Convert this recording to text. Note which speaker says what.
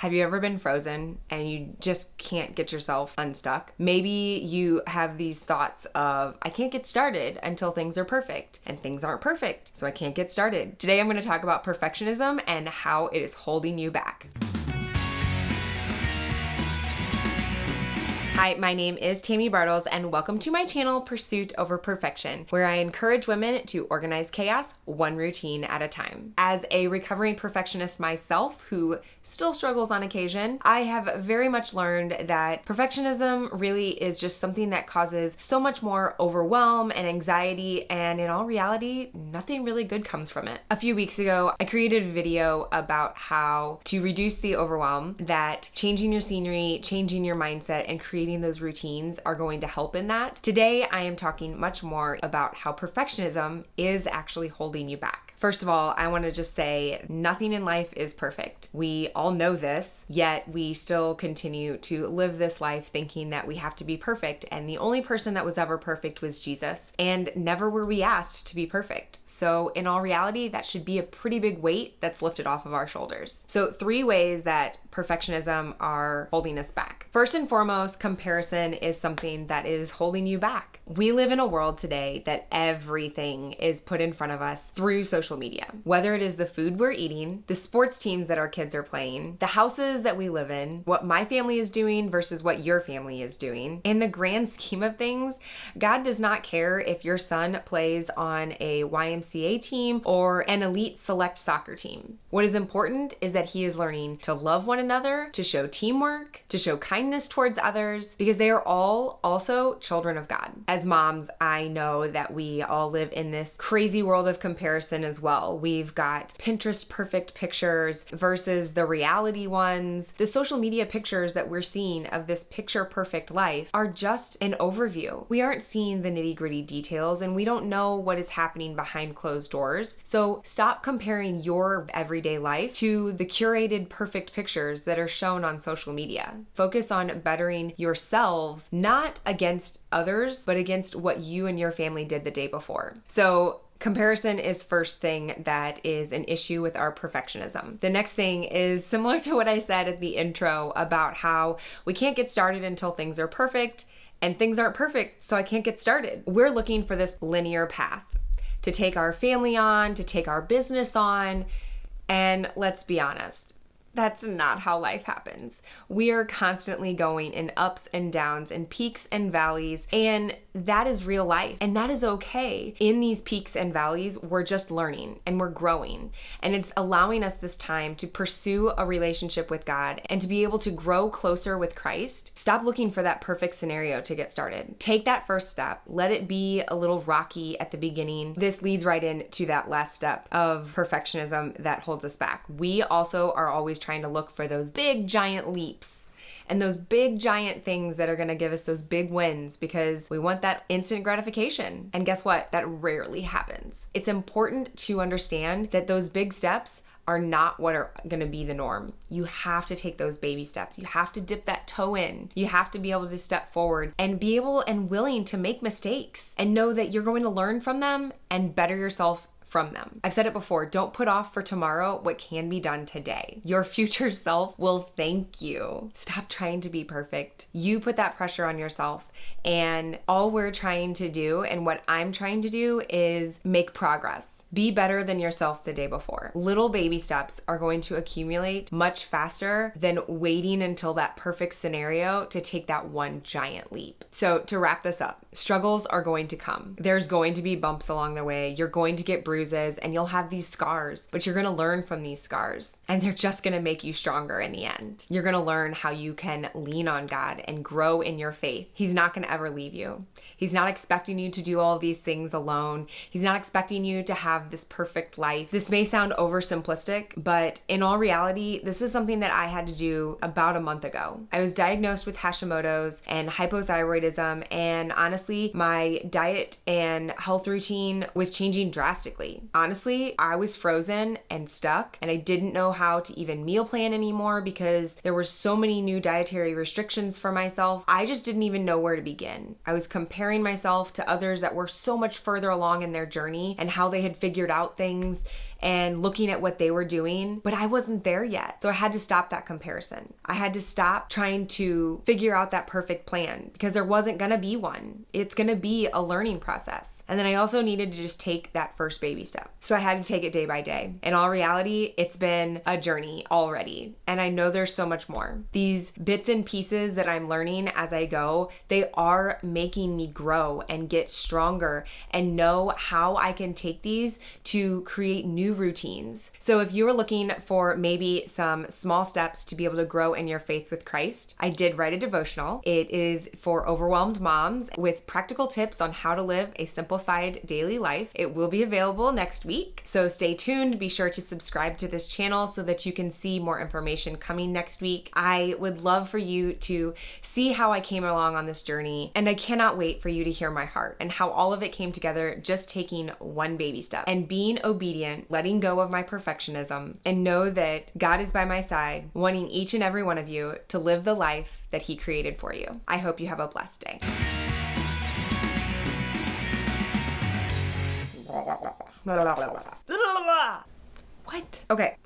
Speaker 1: Have you ever been frozen and you just can't get yourself unstuck? Maybe you have these thoughts of, I can't get started until things are perfect, and things aren't perfect, so I can't get started. Today I'm going to talk about perfectionism and how it is holding you back. Hi, my name is Tammy Bartles, and welcome to my channel, Pursuit Over Perfection, where I encourage women to organize chaos one routine at a time. As a recovering perfectionist myself, who still struggles on occasion, I have very much learned that perfectionism really is just something that causes so much more overwhelm and anxiety, and in all reality, nothing really good comes from it. A few weeks ago, I created a video about how to reduce the overwhelm, that changing your scenery, changing your mindset, and creating those routines are going to help in that. Today, I am talking much more about how perfectionism is actually holding you back. First of all, I want to just say nothing in life is perfect. We all know this, yet we still continue to live this life thinking that we have to be perfect, and the only person that was ever perfect was Jesus, and never were we asked to be perfect. So in all reality, that should be a pretty big weight that's lifted off of our shoulders. So 3 ways that perfectionism are holding us back. First and foremost, comparison is something that is holding you back. We live in a world today that everything is put in front of us through social media. Whether it is the food we're eating, the sports teams that our kids are playing, the houses that we live in, what my family is doing versus what your family is doing. In the grand scheme of things, God does not care if your son plays on a YMCA team or an elite select soccer team. What is important is that he is learning to love one another, to show teamwork, to show kindness towards others, because they are all also children of God. As moms, I know that we all live in this crazy world of comparison as well. We've got Pinterest perfect pictures versus the reality ones. The social media pictures that we're seeing of this picture perfect life are just an overview. We aren't seeing the nitty-gritty details, and we don't know what is happening behind closed doors. So stop comparing your everyday life to the curated perfect pictures that are shown on social media. Focus on bettering yourselves, not against others, but against what you and your family did the day before. So comparison is first thing that is an issue with our perfectionism. The next thing is similar to what I said at the intro about how we can't get started until things are perfect, and things aren't perfect, so I can't get started. We're looking for this linear path to take our family on, to take our business on, and let's be honest, that's not how life happens. We are constantly going in ups and downs and peaks and valleys, and that is real life, and that is okay. In these peaks and valleys, we're just learning and we're growing, and it's allowing us this time to pursue a relationship with God and to be able to grow closer with Christ. Stop looking for that perfect scenario to get started. Take that first step. Let it be a little rocky at the beginning. This leads right into that last step of perfectionism that holds us back. We also are always trying to look for those big giant leaps and those big giant things that are going to give us those big wins because we want that instant gratification. And guess what? That rarely happens. It's important to understand that those big steps are not what are going to be the norm. You have to take those baby steps. You have to dip that toe in. You have to be able to step forward and be able and willing to make mistakes and know that you're going to learn from them and better yourself from them. I've said it before, don't put off for tomorrow what can be done today. Your future self will thank you. Stop trying to be perfect. You put that pressure on yourself, and all we're trying to do and what I'm trying to do is make progress. Be better than yourself the day before. Little baby steps are going to accumulate much faster than waiting until that perfect scenario to take that one giant leap. So to wrap this up, struggles are going to come. There's going to be bumps along the way. You're going to get bruises and you'll have these scars, but you're going to learn from these scars, and they're just going to make you stronger in the end. You're going to learn how you can lean on God and grow in your faith. He's not going to ever leave you. He's not expecting you to do all these things alone. He's not expecting you to have this perfect life. This may sound oversimplistic, but in all reality, this is something that I had to do about a month ago. I was diagnosed with Hashimoto's and hypothyroidism, and honestly, my diet and health routine was changing drastically. Honestly, I was frozen and stuck, and I didn't know how to even meal plan anymore because there were so many new dietary restrictions for myself. I just didn't even know where to begin. I was comparing myself to others that were so much further along in their journey and how they had figured out things and looking at what they were doing, but I wasn't there yet. So I had to stop that comparison. I had to stop trying to figure out that perfect plan because there wasn't gonna be one. It's gonna be a learning process. And then I also needed to just take that first baby step. So I had to take it day by day. In all reality, it's been a journey already. And I know there's so much more. These bits and pieces that I'm learning as I go, they are making me grow and get stronger and know how I can take these to create new routines. So if you are looking for maybe some small steps to be able to grow in your faith with Christ, I did write a devotional. It is for overwhelmed moms with practical tips on how to live a simplified daily life. It will be available next week. So stay tuned. Be sure to subscribe to this channel so that you can see more information coming next week. I would love for you to see how I came along on this journey, and I cannot wait for you to hear my heart and how all of it came together just taking one baby step and being obedient, letting go of my perfectionism, and know that God is by my side, wanting each and every one of you to live the life that He created for you. I hope you have a blessed day. What? Okay.